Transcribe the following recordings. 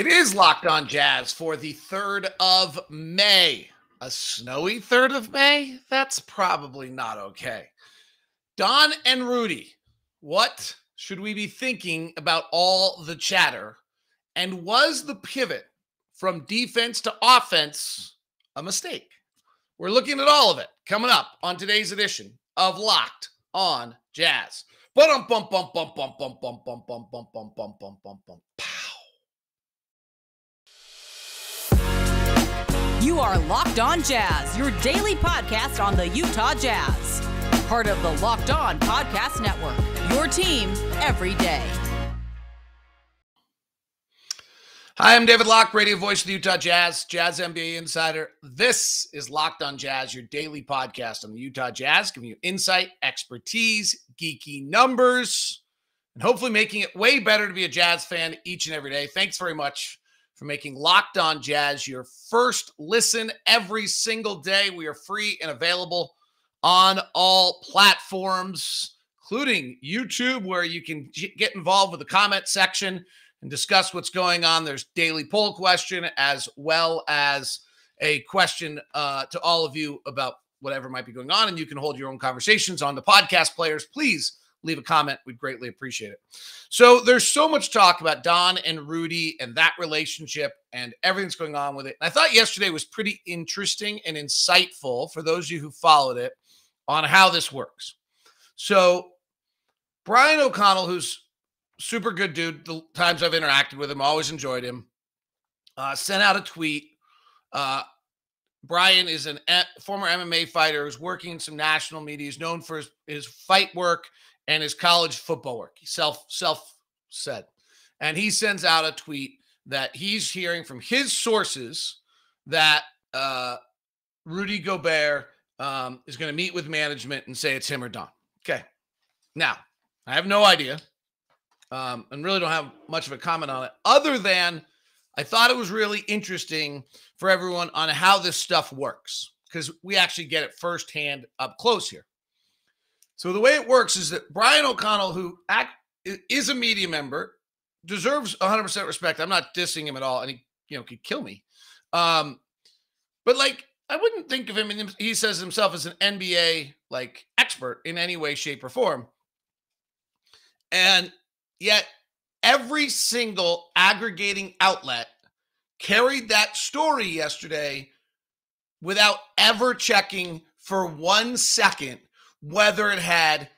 It is Locked On Jazz for the 3rd of May. A snowy 3rd of May? That's probably not okay. Don and Rudy, what should we be thinking about all the chatter? And was the pivot from defense to offense a mistake? We're looking at all of it coming up on today's edition of Locked On Jazz. Bum bum bum bum bum bum bum bum bum bum bum bum bum bum bum. Pow. You are Locked On Jazz, your daily podcast on the Utah Jazz. Part of the Locked On Podcast Network, your team every day. Hi, I'm David Locke, radio voice of the Utah Jazz, Jazz NBA insider. This is Locked On Jazz, your daily podcast on the Utah Jazz, giving you insight, expertise, geeky numbers, and hopefully making it way better to be a Jazz fan each and every day. Thanks very much for making Locked On Jazz your first listen every single day. We are free and available on all platforms, including YouTube, where you can get involved with the comment section and discuss what's going on. There's daily poll question as well as a question to all of you about whatever might be going on, and you can hold your own conversations on the podcast players. Please leave a comment. We'd greatly appreciate it. So there's so much talk about Don and Rudy and that relationship and everything's going on with it. And I thought yesterday was pretty interesting and insightful for those of you who followed it on how this works. So Brian O'Connell, who's super good dude, the times I've interacted with him, always enjoyed him, sent out a tweet. Brian is a former MMA fighter who's working in some national media. He's known for his fight work and his college football work. He self said. And he sends out a tweet that he's hearing from his sources that Rudy Gobert is going to meet with management and say it's him or Don. Okay. Now, I have no idea and really don't have much of a comment on it, other than I thought it was really interesting for everyone on how this stuff works, because we actually get it firsthand up close here. So the way it works is that Brian O'Connell, who is a media member, deserves 100% respect. I'm not dissing him at all, and he could kill me. But like, I wouldn't think of him, and he says himself as an NBA expert in any way, shape, or form. And yet every single aggregating outlet carried that story yesterday without ever checking for 1 second whether it had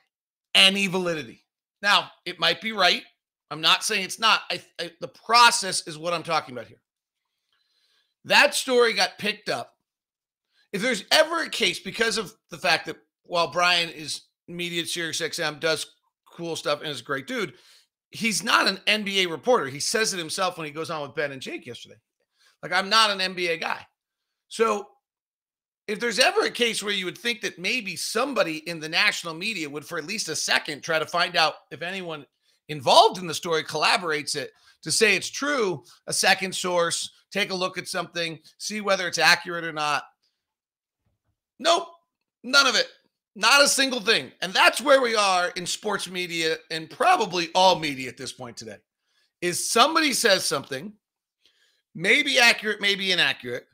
any validity. Now, it might be right. I'm not saying it's not. The process is what I'm talking about here. That story got picked up. If there's ever a case, because of the fact that while Brian is media at SiriusXM, does cool stuff, and is a great dude, he's not an NBA reporter. He says it himself when he goes on with Ben and Jake yesterday. I'm not an NBA guy. So if there's ever a case where you would think that maybe somebody in the national media would, for at least a second, try to find out if anyone involved in the story collaborates it to say it's true, a second source, take a look at something, see whether it's accurate or not. Nope, none of it. Not a single thing. And that's where we are in sports media and probably all media at this point today, is somebody says something, maybe accurate, maybe inaccurate,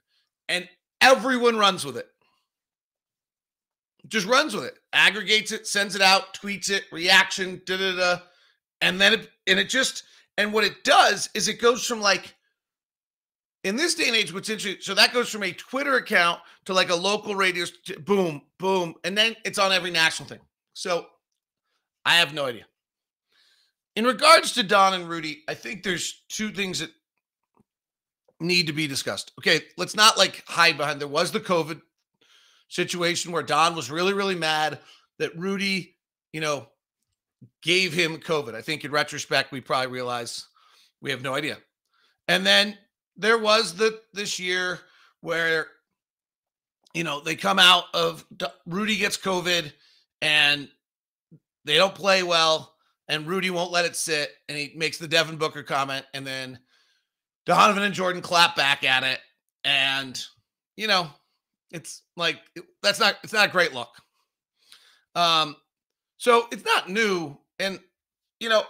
and everyone runs with it. Just runs with it, aggregates it, sends it out, tweets it, reaction, da-da-da. And then and what it does is it goes from in this day and age, what's interesting, so that goes from a Twitter account to a local radio, boom, boom, and then it's on every national thing. So I have no idea. In regards to Don and Rudy, I think there's two things that need to be discussed. Okay, let's not hide behind. There was the COVID situation where Don was really, really mad that Rudy, gave him COVID. I think in retrospect, we probably realize we have no idea. And then there was this year where, they come out of Rudy gets COVID and they don't play well and Rudy won't let it sit. And he makes the Devin Booker comment. And then Donovan and Jordan clap back at it. And, it's it's not a great look. So it's not new. And,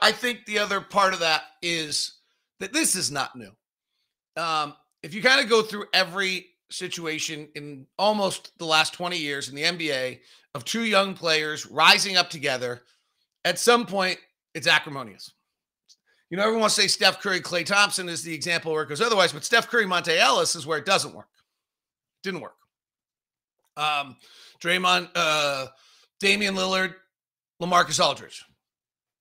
I think the other part of that is that this is not new. if you kind of go through every situation in almost the last 20 years in the NBA of two young players rising up together, at some point it's acrimonious. Everyone wants to say Steph Curry, Klay Thompson is the example where it goes otherwise, but Steph Curry, Monte Ellis is where it doesn't work. Didn't work. Draymond, Damian Lillard, LaMarcus Aldridge,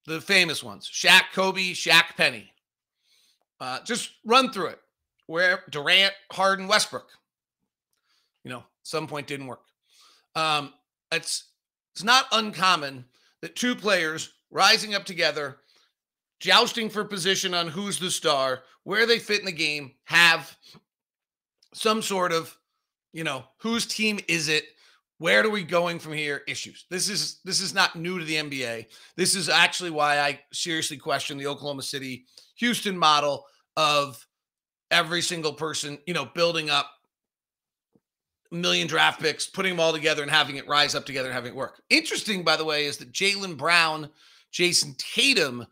the famous ones. Shaq, Kobe, Shaq, Penny. Just run through it. Where Durant, Harden, Westbrook. At some point didn't work. It's not uncommon that two players rising up together, jousting for position on who's the star, where they fit in the game, have some sort of, whose team is it? Where are we going from here? Issues. This is not new to the NBA. This is actually why I seriously question the Oklahoma City, Houston model of every single person, building up a million draft picks, putting them all together and having it rise up together and having it work. Interesting, by the way, is that Jaylen Brown, Jason Tatum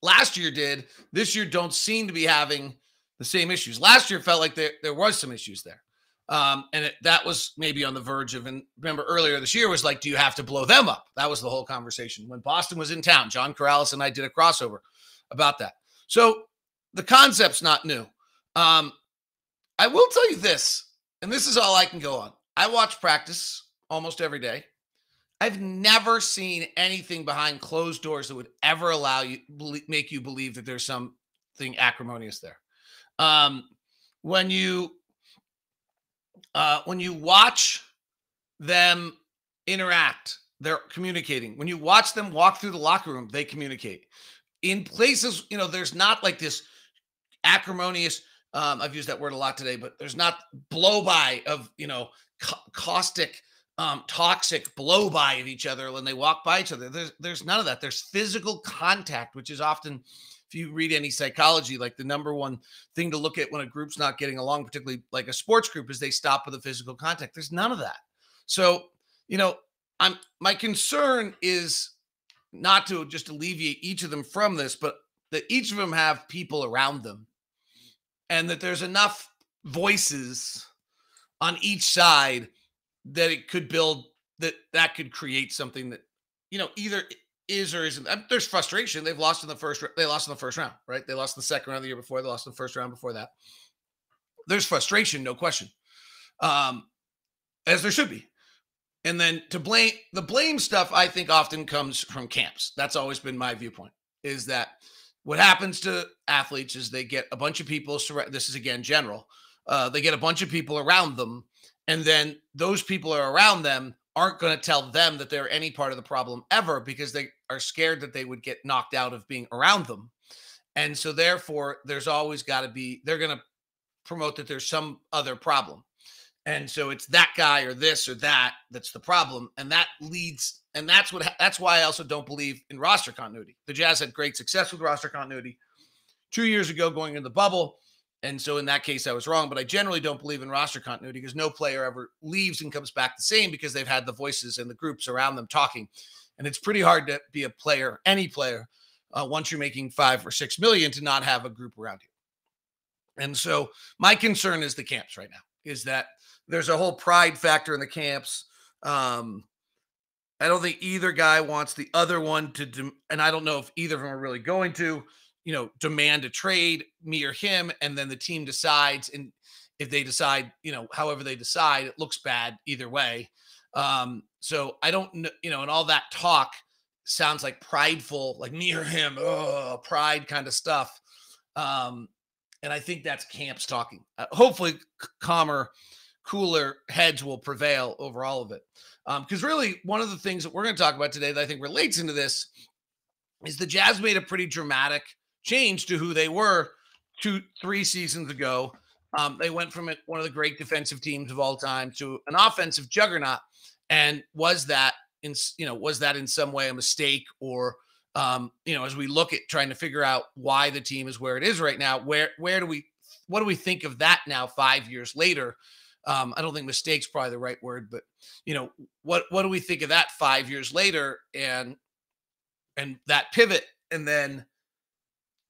last year did. This year don't seem to be having the same issues. Last year felt like there was some issues there. That was maybe on the verge of, and remember earlier this year was like, do you have to blow them up? That was the whole conversation. When Boston was in town, John Corrales and I did a crossover about that. So the concept's not new. I will tell you this, and this is all I can go on. I watch practice almost every day. I've never seen anything behind closed doors that would ever make you believe that there's something acrimonious there. When you watch them interact, they're communicating. When you watch them walk through the locker room, they communicate. In places, there's not like this acrimonious, I've used that word a lot today, but there's not blow by of, caustic, toxic blow by of each other when they walk by each other. There's none of that. There's physical contact, which is often, if you read any psychology, like the number one thing to look at when a group's not getting along, particularly like a sports group, is they stop with a physical contact. There's none of that. So, my concern is not to just alleviate each of them from this, but that each of them have people around them and that there's enough voices on each side that it could build, that could create something that, either is or isn't. There's frustration. They lost in the first round, right? They lost in the second round the year before. They lost in the first round before that. There's frustration, no question. As there should be. And then the blame stuff, I think, often comes from camps. That's always been my viewpoint, is that what happens to athletes is they get a bunch of people, this is again general, they get a bunch of people around them, and then those people are around them aren't going to tell them that they're any part of the problem ever, because they are scared that they would get knocked out of being around them. And so therefore, there's always got to be, they're going to promote that there's some other problem. And so it's that guy or this or that's the problem. And that leads, and that's why I also don't believe in roster continuity. The Jazz had great success with roster continuity 2 years ago going into the bubble. And so in that case, I was wrong, but I generally don't believe in roster continuity because no player ever leaves and comes back the same, because they've had the voices and the groups around them talking. And it's pretty hard to be a player, any player, once you're making $5 or $6 million, to not have a group around you. And so my concern is the camps right now, is that there's a whole pride factor in the camps. I don't think either guy wants the other one to, and I don't know if either of them are really going to, demand a trade, me or him, and then the team decides. And if they decide, however they decide, it looks bad either way. So I don't know, and all that talk sounds like prideful, like me or him, pride kind of stuff. And I think that's camps talking. Hopefully calmer, cooler heads will prevail over all of it. Because really one of the things that we're going to talk about today that I think relates into this is the Jazz made a pretty dramatic change to who they were 2-3 seasons ago. They went from one of the great defensive teams of all time to an offensive juggernaut. And was that in some way a mistake, or, as we look at trying to figure out why the team is where it is right now, what do we think of that now 5 years later? I don't think mistake's probably the right word, but what do we think of that 5 years later and that pivot? And then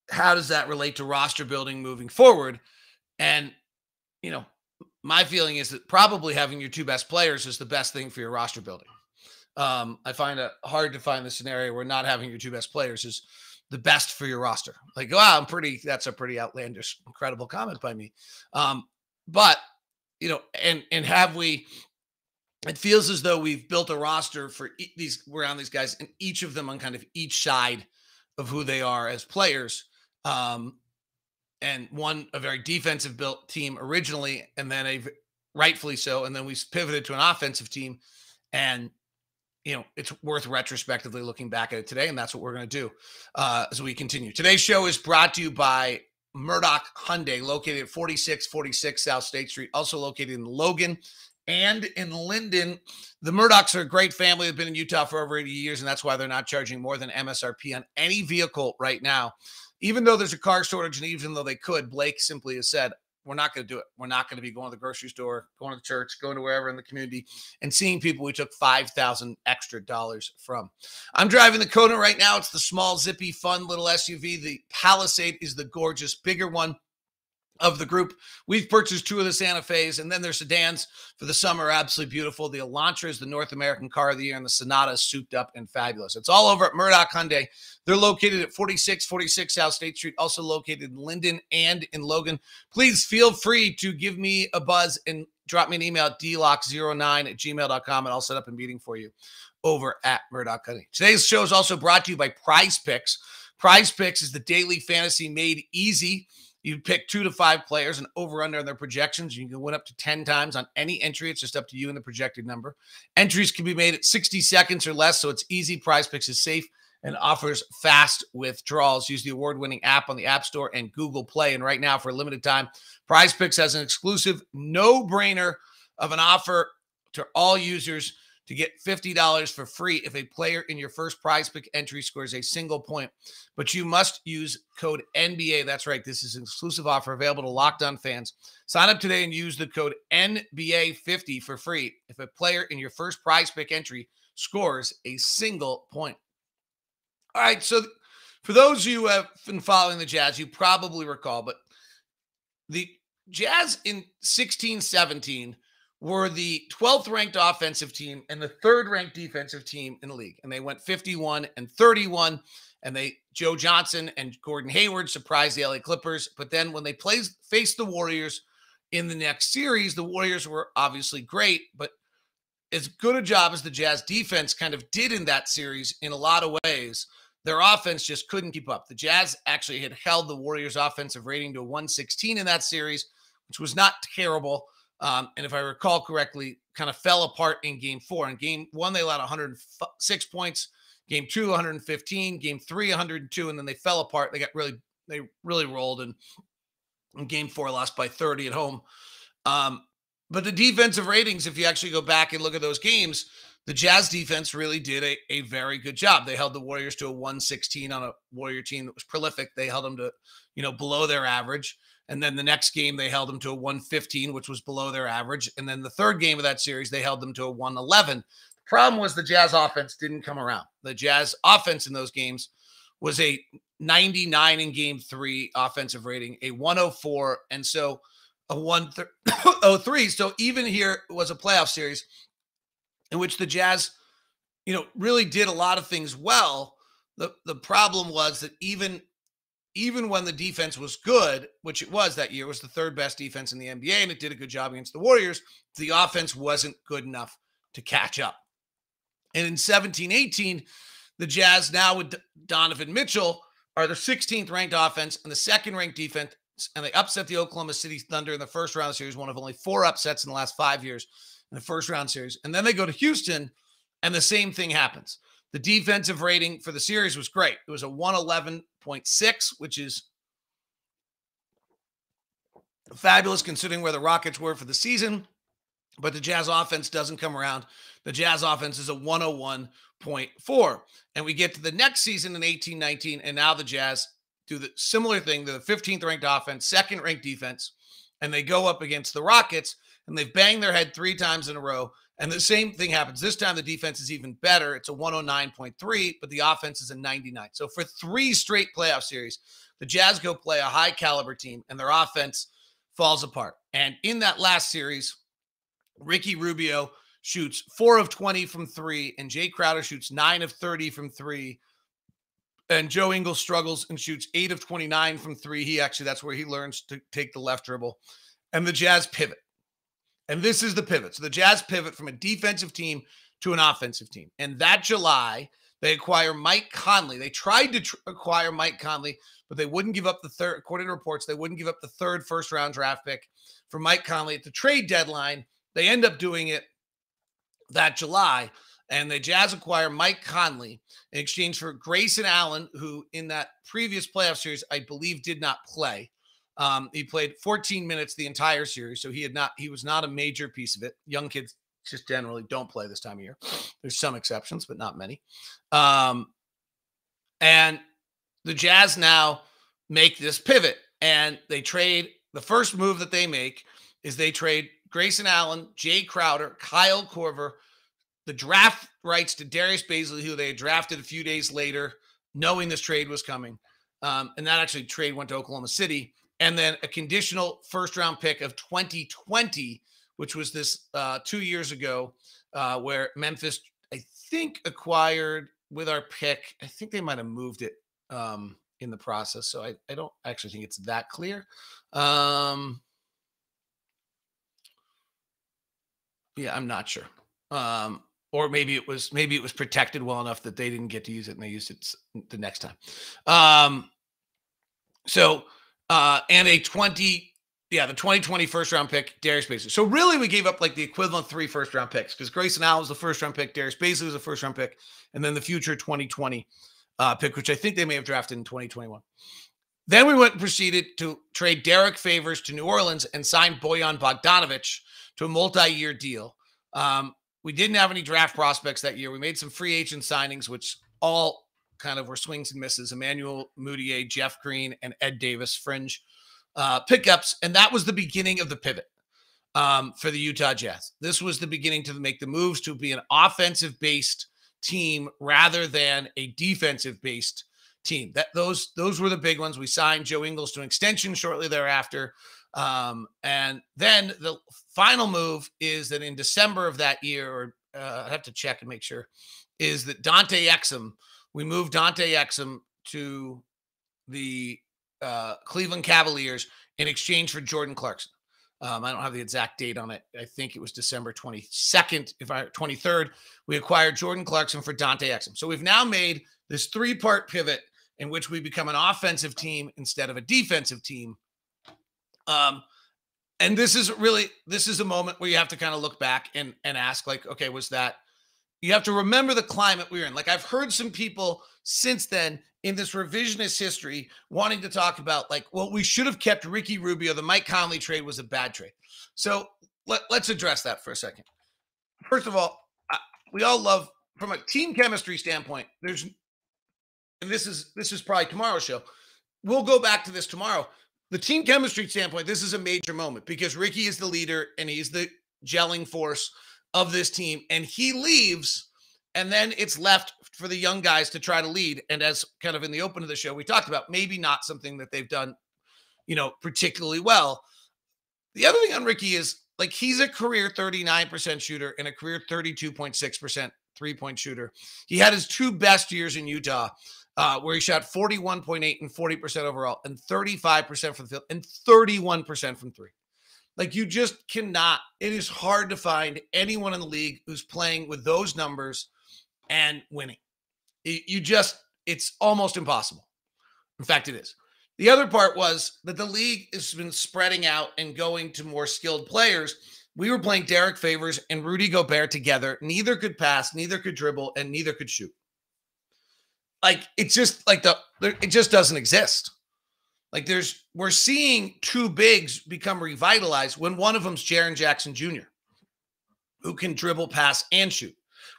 how does that relate to roster building moving forward? And, my feeling is that probably having your two best players is the best thing for your roster building. I find it hard to find the scenario where not having your two best players is the best for your roster. Like, wow, that's a pretty outlandish, incredible comment by me. But, and have we, it feels as though we've built a roster for around these guys, and each of them on kind of each side of who they are as players. And one, a very defensive built team originally, and then rightfully so. And then we pivoted to an offensive team, and, it's worth retrospectively looking back at it today. And that's what we're going to do as we continue. Today's show is brought to you by Murdoch Hyundai, located at 4646 South State Street, also located in Logan and in Linden. The Murdochs are a great family. They've been in Utah for over 80 years, and that's why they're not charging more than MSRP on any vehicle right now. Even though there's a car shortage, and even though they could, Blake simply has said, we're not going to do it. We're not going to be going to the grocery store, going to the church, going to wherever in the community, and seeing people we took $5,000 extra from. I'm driving the Kona right now. It's the small, zippy, fun little SUV. The Palisade is the gorgeous, bigger one of the group. We've purchased two of the Santa Fe's, and then their sedans for the summer are absolutely beautiful. The Elantra is the North American car of the year, and the Sonata is souped up and fabulous. It's all over at Murdoch Hyundai. They're located at 4646 South State Street, also located in Linden and in Logan. Please feel free to give me a buzz and drop me an email at dlock09@gmail.com, and I'll set up a meeting for you over at Murdoch Hyundai. Today's show is also brought to you by Prize Picks. Prize Picks is the daily fantasy made easy. You pick 2 to 5 players and over under on their projections. You can win up to 10 times on any entry. It's just up to you and the projected number. Entries can be made at 60 seconds or less, so it's easy. Prize Picks is safe and offers fast withdrawals. Use the award-winning app on the App Store and Google Play. And right now, for a limited time, Prize Picks has an exclusive no-brainer of an offer to all users to get $50 for free if a player in your first Prize Pick entry scores a single point. But you must use code NBA. That's right. This is an exclusive offer available to Locked On fans. Sign up today and use the code NBA50 for free if a player in your first Prize Pick entry scores a single point. All right, so for those of you who have been following the Jazz, you probably recall, but the Jazz in 16-17 were the 12th ranked offensive team and the 3rd ranked defensive team in the league. And they went 51-31, and Joe Johnson and Gordon Hayward surprised the LA Clippers. But then when they faced the Warriors in the next series, the Warriors were obviously great, but as good a job as the Jazz defense kind of did in that series in a lot of ways, their offense just couldn't keep up. The Jazz actually had held the Warriors' offensive rating to 116 in that series, which was not terrible. And if I recall correctly, kind of fell apart in Game 4. In Game 1, they allowed 106 points. Game 2, 115. Game 3, 102. And then they fell apart. They really rolled. And in Game 4, lost by 30 at home. But the defensive ratings, if you actually go back and look at those games, the Jazz defense really did a very good job. They held the Warriors to a 116 on a Warrior team that was prolific. They held them to, below their average. And then the next game, they held them to a 115, which was below their average. And then the third game of that series, they held them to a 111. The problem was the Jazz offense didn't come around. The Jazz offense in those games was a 99 in Game 3 offensive rating, a 104, and so a 103. So even here was a playoff series in which the Jazz, really did a lot of things well. The problem was that even when the defense was good, which it was that year, it was the 3rd best defense in the NBA, and it did a good job against the Warriors, the offense wasn't good enough to catch up. And in 17-18, the Jazz, now with Donovan Mitchell, are the 16th ranked offense and the 2nd ranked defense, and they upset the Oklahoma City Thunder in the first round series, one of only 4 upsets in the last 5 years in the first round series. And then they go to Houston, and the same thing happens. The defensive rating for the series was great. It was a 111.6, which is fabulous considering where the Rockets were for the season. But the Jazz offense doesn't come around. The Jazz offense is a 101.4. And we get to the next season in 18-19, and now the Jazz do the similar thing. They're the 15th ranked offense, 2nd ranked defense, and they go up against the Rockets, and they've banged their head 3 times in a row. And the same thing happens. This time the defense is even better. It's a 109.3, but the offense is a 99. So for 3 straight playoff series, the Jazz go play a high caliber team and their offense falls apart. And in that last series, Ricky Rubio shoots 4 of 20 from 3, and Jay Crowder shoots 9 of 30 from 3. And Joe Ingles struggles and shoots 8 of 29 from 3. That's where he learns to take the left dribble. And the Jazz pivot. And this is the pivot. So the Jazz pivot from a defensive team to an offensive team. And that July, they acquire Mike Conley. They tried to acquire Mike Conley, but they wouldn't give up the third. According to reports, they wouldn't give up the 3rd first-round draft pick for Mike Conley at the trade deadline. They end up doing it that July, and the Jazz acquire Mike Conley in exchange for Grayson Allen, who in that previous playoff series, I believe, did not play. He played 14 minutes the entire series, so he was not a major piece of it. Young kids just generally don't play this time of year. There's some exceptions, but not many. And the Jazz now make this pivot, and they trade. The first move that they make is they trade Grayson Allen, Jay Crowder, Kyle Korver, the draft rights to Darius Bazley, who they had drafted a few days later, knowing this trade was coming. And that actually trade went to Oklahoma City. And then a conditional first-round pick of 2020, which was this 2 years ago, where Memphis, I think, acquired with our pick. I think they might have moved it in the process. So I don't actually think it's that clear. Yeah, I'm not sure. Or maybe it was protected well enough that they didn't get to use it and they used it the next time. And the 2020 first round pick, Darius Bazley. So really we gave up like the equivalent 3 first round picks because Grayson Allen was the first round pick, Darius Bazley was the first round pick, and then the future 2020 pick, which I think they may have drafted in 2021. Then we went and proceeded to trade Derek Favors to New Orleans and sign Bojan Bogdanovic to a multi-year deal. We didn't have any draft prospects that year. We made some free agent signings, which all kind of were swings and misses. Emmanuel Mudiay, Jeff Green, and Ed Davis, fringe pickups. And that was the beginning of the pivot for the Utah Jazz. This was the beginning to make the moves to be an offensive-based team rather than a defensive-based team. Those were the big ones. We signed Joe Ingles to an extension shortly thereafter. And then the final move is that in December of that year, or I have to check and make sure, is that Dante Exum, we moved Dante Exum to the Cleveland Cavaliers in exchange for Jordan Clarkson. I don't have the exact date on it. I think it was December 22nd, 23rd. We acquired Jordan Clarkson for Dante Exum. So we've now made this 3-part pivot in which we become an offensive team instead of a defensive team. And this is a moment where you have to kind of look back and ask, like, okay, you have to remember the climate we were in. Like, I've heard some people since then in this revisionist history wanting to talk about, like, well, we should have kept Ricky Rubio. The Mike Conley trade was a bad trade. So let's address that for a second. First of all, we all love, from a team chemistry standpoint, and this is probably tomorrow's show. We'll go back to this tomorrow. The team chemistry standpoint, this is a major moment because Ricky is the leader and he's the gelling force of this team, and he leaves, and then it's left for the young guys to try to lead. And as kind of in the open of the show, we talked about maybe not something that they've done, particularly well. The other thing on Ricky is, like, he's a career 39% shooter and a career 32.6% three-point shooter. He had his 2 best years in Utah, where he shot 41.8 and 40% overall and 35% from the field and 31% from 3. Like, you just cannot, it is hard to find anyone in the league who's playing with those numbers and winning. It's almost impossible. In fact, it is. The other part was that the league has been spreading out and going to more skilled players. We were playing Derek Favors and Rudy Gobert together. Neither could pass, neither could dribble, and neither could shoot. Like, it's just like it just doesn't exist. Like, we're seeing 2 bigs become revitalized when one of them's Jaren Jackson Jr., who can dribble, pass, and shoot.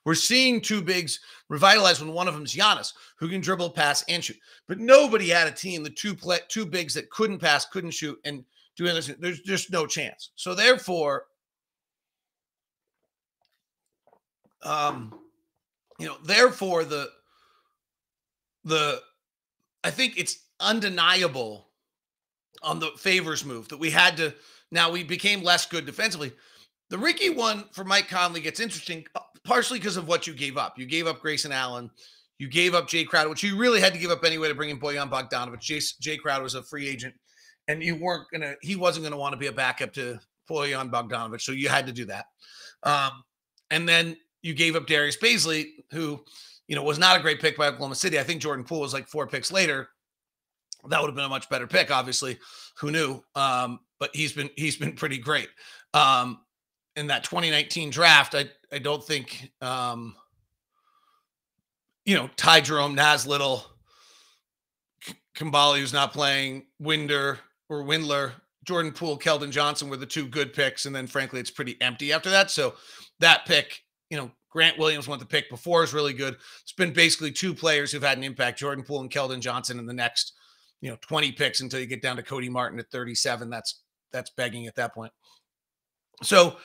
We're seeing 2 bigs revitalized when one of them's Giannis, who can dribble, pass, and shoot. But nobody had a team, the 2 bigs that couldn't pass, couldn't shoot, and do anything. There's just no chance. So therefore, Therefore I think it's undeniable on the Favors move that we had to. Now we became less good defensively. The Ricky one for Mike Conley gets interesting, partially because of what you gave up. You gave up Grayson Allen. You gave up Jay Crowder, which you really had to give up anyway to bring in Bojan Bogdanovic. Jay Crowder was a free agent, and he wasn't gonna want to be a backup to Bojan Bogdanovic, so you had to do that. And then you gave up Darius Baisley, who was not a great pick by Oklahoma City. I think Jordan Poole was like 4 picks later. That would have been a much better pick, obviously. Who knew? But he's been pretty great. In that 2019 draft, I don't think Ty Jerome, Naz Little, Kumbali, who's not playing, Windler, Jordan Poole, Keldon Johnson were the 2 good picks, and then frankly it's pretty empty after that. So that pick, Grant Williams went the pick before, is really good. It's been basically 2 players who've had an impact, Jordan Poole and Keldon Johnson, in the next 20 picks until you get down to Cody Martin at 37. That's begging at that point. So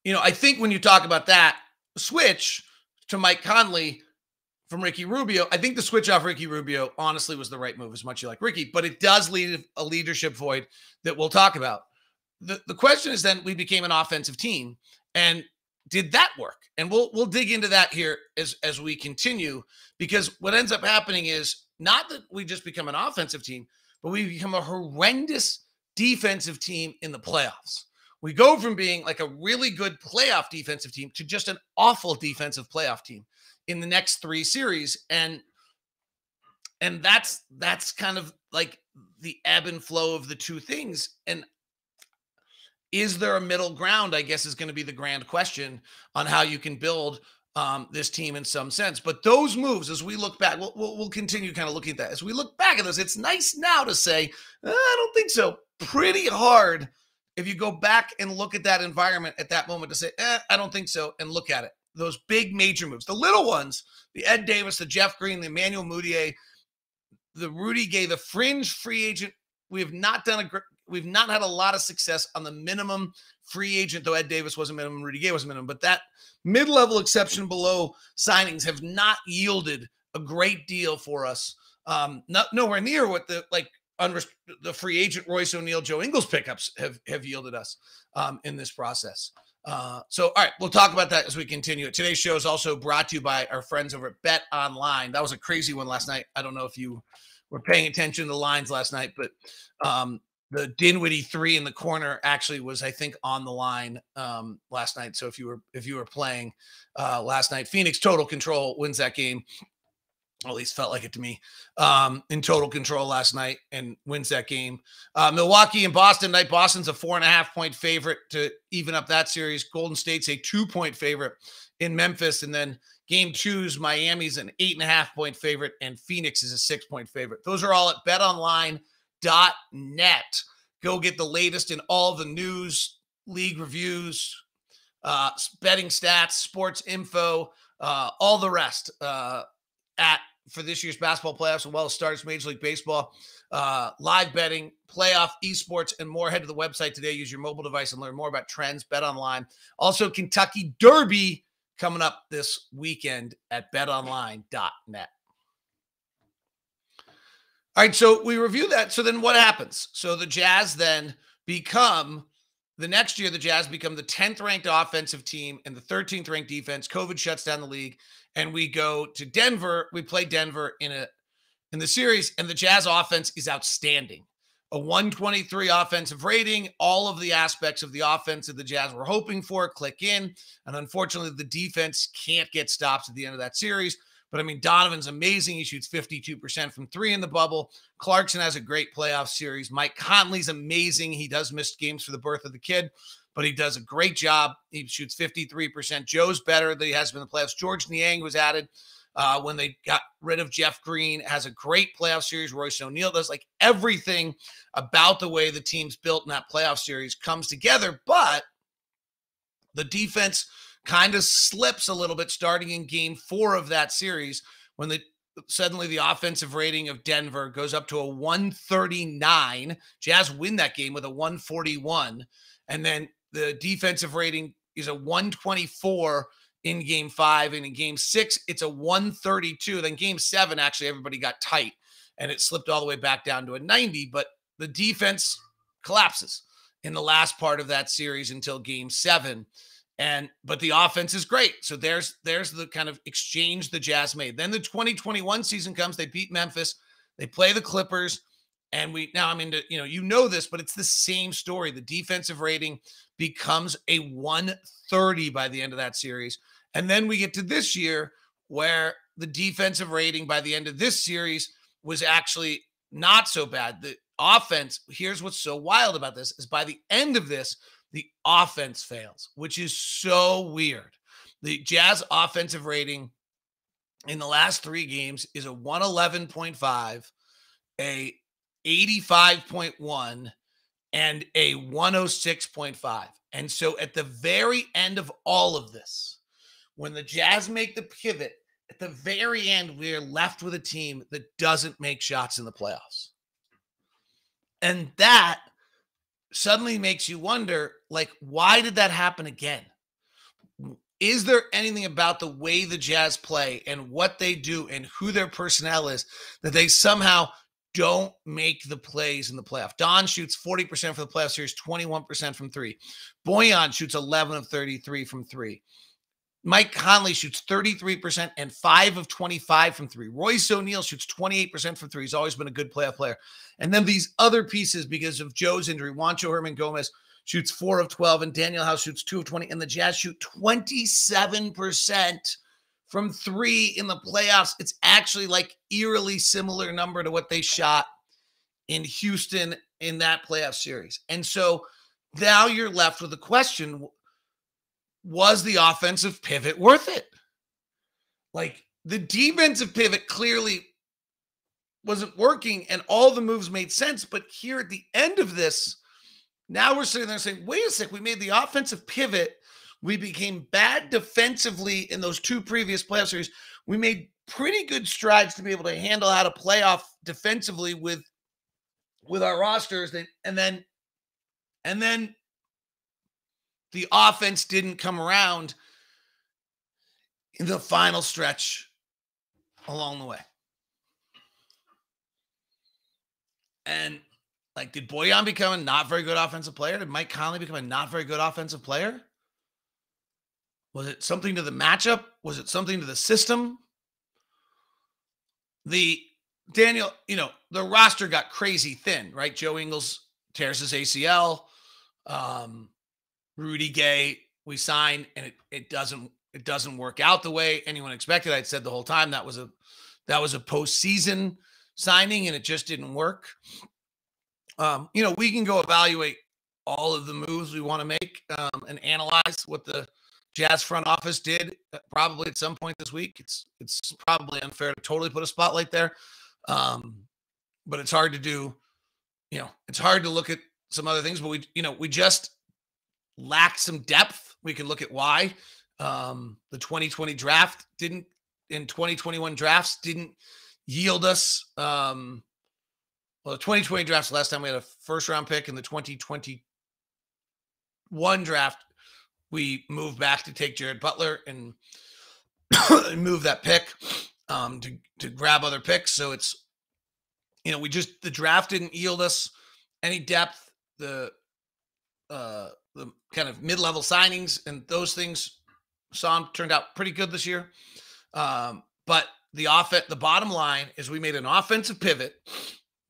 I think when you talk about that switch to Mike Conley from Ricky Rubio, I think the switch off Ricky Rubio honestly was the right move, as much as you like Ricky, but it does leave a leadership void that we'll talk about. The question is then we became an offensive team, and did that work? And we'll dig into that here as we continue, because what ends up happening is not that we just become an offensive team, but we become a horrendous defensive team in the playoffs. We go from being like a really good playoff defensive team to just an awful defensive playoff team in the next 3 series. And that's kind of like the ebb and flow of the 2 things. And is there a middle ground, I guess, is going to be the grand question on how you can build this team in some sense. But those moves, as we look back, we'll continue kind of looking at that. As we look back at those, it's nice now to say, I don't think so. Pretty hard if you go back and look at that environment at that moment to say, I don't think so, and look at it. Those big major moves. The little ones, the Ed Davis, the Jeff Green, the Emmanuel Mudiay, the Rudy Gay, the fringe free agent. We've not had a lot of success on the minimum free agent, though Ed Davis was a minimum, Rudy Gay was a minimum. But that mid-level exception below signings have not yielded a great deal for us. Nowhere near what the free agent Royce O'Neal, Joe Ingles pickups have yielded us in this process. So, all right, we'll talk about that as we continue. Today's show is also brought to you by our friends over at Bet Online. That was a crazy one last night. I don't know if you were paying attention to the lines last night, but the Dinwiddie 3 in the corner actually was, I think, on the line last night. So if you were playing last night, Phoenix total control wins that game. Or at least felt like it to me, in total control last night and wins that game. Milwaukee and Boston tonight. Boston's a 4.5-point favorite to even up that series. Golden State's a 2-point favorite in Memphis. And then game 2's Miami's an 8.5-point favorite and Phoenix is a 6-point favorite. Those are all at betonline.net. Go get the latest in all the news, league reviews, betting stats, sports info, all the rest for this year's basketball playoffs, as well as starts Major League Baseball, live betting, playoff, esports, and more. Head to the website today. Use your mobile device and learn more about trends. Bet Online. Also, Kentucky Derby coming up this weekend at betonline.net. All right, so we review that. So then what happens? So the Jazz then become, the next year, the Jazz become the 10th ranked offensive team and the 13th ranked defense. COVID shuts down the league. And we go to Denver. We play Denver in the series, and the Jazz offense is outstanding. A 123 offensive rating. All of the aspects of the offense that the Jazz were hoping for click in. And unfortunately, the defense can't get stops at the end of that series. But, I mean, Donovan's amazing. He shoots 52% from 3 in the bubble. Clarkson has a great playoff series. Mike Conley's amazing. He does miss games for the birth of the kid, but he does a great job. He shoots 53%. Joe's better than he has been in the playoffs. George Niang was added when they got rid of Jeff Green, has a great playoff series. Royce O'Neal does. Like, everything about the way the team's built in that playoff series comes together, but the defense kind of slips a little bit starting in game 4 of that series when suddenly the offensive rating of Denver goes up to a 139. Jazz win that game with a 141. And then the defensive rating is a 124 in game 5. And in game 6, it's a 132. Then game 7, actually, everybody got tight and it slipped all the way back down to a 90. But the defense collapses in the last part of that series until game 7. But the offense is great. So there's the kind of exchange the Jazz made. Then the 2021 season comes. They beat Memphis. They play the Clippers. And you know this, but it's the same story. The defensive rating becomes a 130 by the end of that series. And then we get to this year where the defensive rating by the end of this series was actually not so bad. The offense, here's what's so wild about this, is by the end of this, the offense fails, which is so weird. The Jazz offensive rating in the last 3 games is a 111.5, a 85.1, and a 106.5. And so at the very end of all of this, when the Jazz make the pivot, at the very end, we're left with a team that doesn't make shots in the playoffs. And that suddenly makes you wonder, like, why did that happen again? Is there anything about the way the Jazz play and what they do and who their personnel is that they somehow don't make the plays in the playoff? Don shoots 40% for the playoff series, 21% from 3. Bojan shoots 11 of 33 from 3. Mike Conley shoots 33% and 5 of 25 from 3. Royce O'Neal shoots 28% from 3. He's always been a good playoff player. And then these other pieces, because of Joe's injury, Juancho Hernan-Gomez shoots 4 of 12, and Daniel House shoots 2 of 20. And the Jazz shoot 27% from 3 in the playoffs. It's actually like eerily similar number to what they shot in Houston in that playoff series. And so now you're left with the question, was the offensive pivot worth it? Like, the defensive pivot clearly wasn't working and all the moves made sense. But here at the end of this, now we're sitting there saying, wait a sec, we made the offensive pivot. We became bad defensively in those 2 previous playoff series. We made pretty good strides to be able to handle how to play off defensively with our rosters. And then the offense didn't come around in the final stretch along the way. And, like, did Bojan become a not very good offensive player? Did Mike Conley become a not very good offensive player? Was it something to the matchup? Was it something to the system? The roster got crazy thin, right? Joe Ingles tears his ACL. Rudy Gay, we signed, and it doesn't work out the way anyone expected. I'd said the whole time that was a postseason signing, and it just didn't work. We can go evaluate all of the moves we want to make and analyze what the Jazz front office did probably at some point this week. It's probably unfair to totally put a spotlight there, but it's hard to do. It's hard to look at some other things, but we just lack some depth. We can look at why the 2020 draft didn't, in 2021 drafts didn't yield us. The 2020 draft's the last time we had a first round pick. In the 2021 draft, we moved back to take Jared Butler and move that pick to grab other picks. So it's, the draft didn't yield us any depth. The kind of mid-level signings and those things turned out pretty good this year. But the bottom line is we made an offensive pivot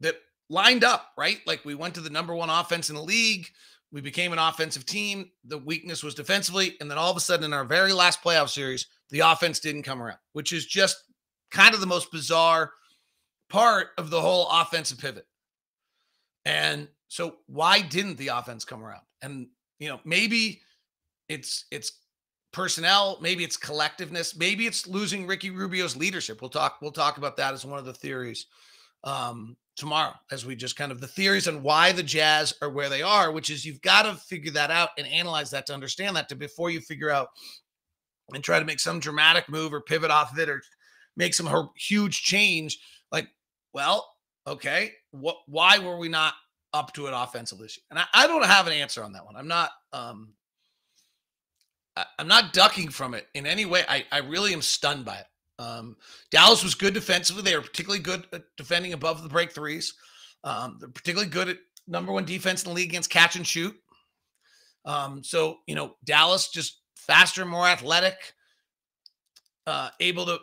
that lined up, right? Like, we went to the number 1 offense in the league. We became an offensive team. The weakness was defensively. And then all of a sudden in our very last playoff series, the offense didn't come around, which is just kind of the most bizarre part of the whole offensive pivot. And so why didn't the offense come around? And, maybe it's personnel, maybe it's collectiveness, maybe it's losing Ricky Rubio's leadership. We'll talk about that as one of the theories tomorrow, as we just kind of the theories on why the Jazz are where they are, which is you've got to figure that out and analyze that to understand that before you figure out and try to make some dramatic move or pivot off of it or make some huge change. Like, well, okay, why were we not up to it offensively? And I don't have an answer on that one. I'm not I'm not ducking from it in any way. I really am stunned by it. Dallas was good defensively. They were particularly good at defending above the break threes. They're particularly good at #1 defense in the league against catch and shoot. So, Dallas just faster, more athletic, able to,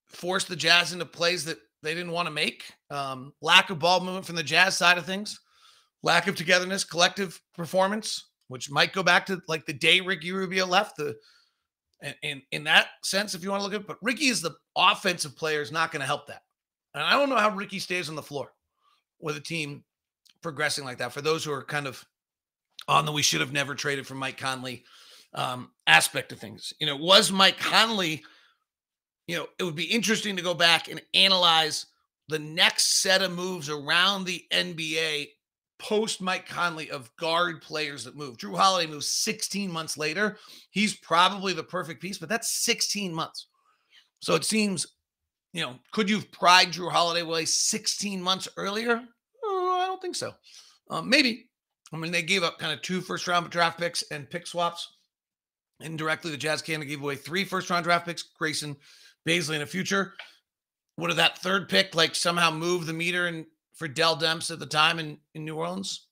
force the Jazz into plays that they didn't want to make. Lack of ball movement from the Jazz side of things, lack of togetherness, collective performance, which might go back to like the day Ricky Rubio left. In that sense, if you want to look at it, but Ricky is the offensive player, is not going to help that. And I don't know how Ricky stays on the floor with a team progressing like that. For those who are kind of on the we should have never traded for Mike Conley aspect of things, was Mike Conley, it would be interesting to go back and analyze the next set of moves around the NBA post Mike Conley of guard players that move. Drew Holiday moves 16 months later. He's probably the perfect piece, but that's 16 months. So it seems, could you have pried Drew Holiday away 16 months earlier? Oh, I don't think so. Maybe. I mean, they gave up kind of 2 first-round draft picks and pick swaps. Indirectly, the Jazz can give away 3 first-round draft picks, Grayson, Baisley in the future. Would have that third pick somehow moved the meter and for Dell Demps at the time in New Orleans?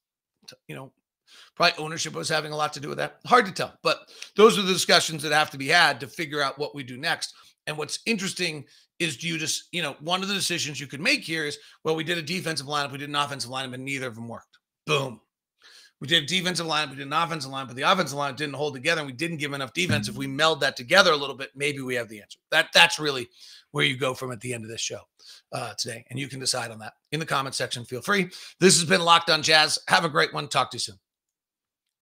Probably ownership was having a lot to do with that. Hard to tell, but those are the discussions that have to be had to figure out what we do next. And what's interesting is, do you just, one of the decisions you could make here is, well, we did a defensive lineup, we did an offensive lineup, and neither of them worked. Boom. We did a defensive lineup, we did an offensive lineup, but the offensive lineup didn't hold together, and we didn't give enough defense. If we meld that together a little bit, maybe we have the answer. That's really where you go from at the end of this show today. And you can decide on that in the comment section. Feel free. This has been Locked On Jazz. Have a great one. Talk to you soon.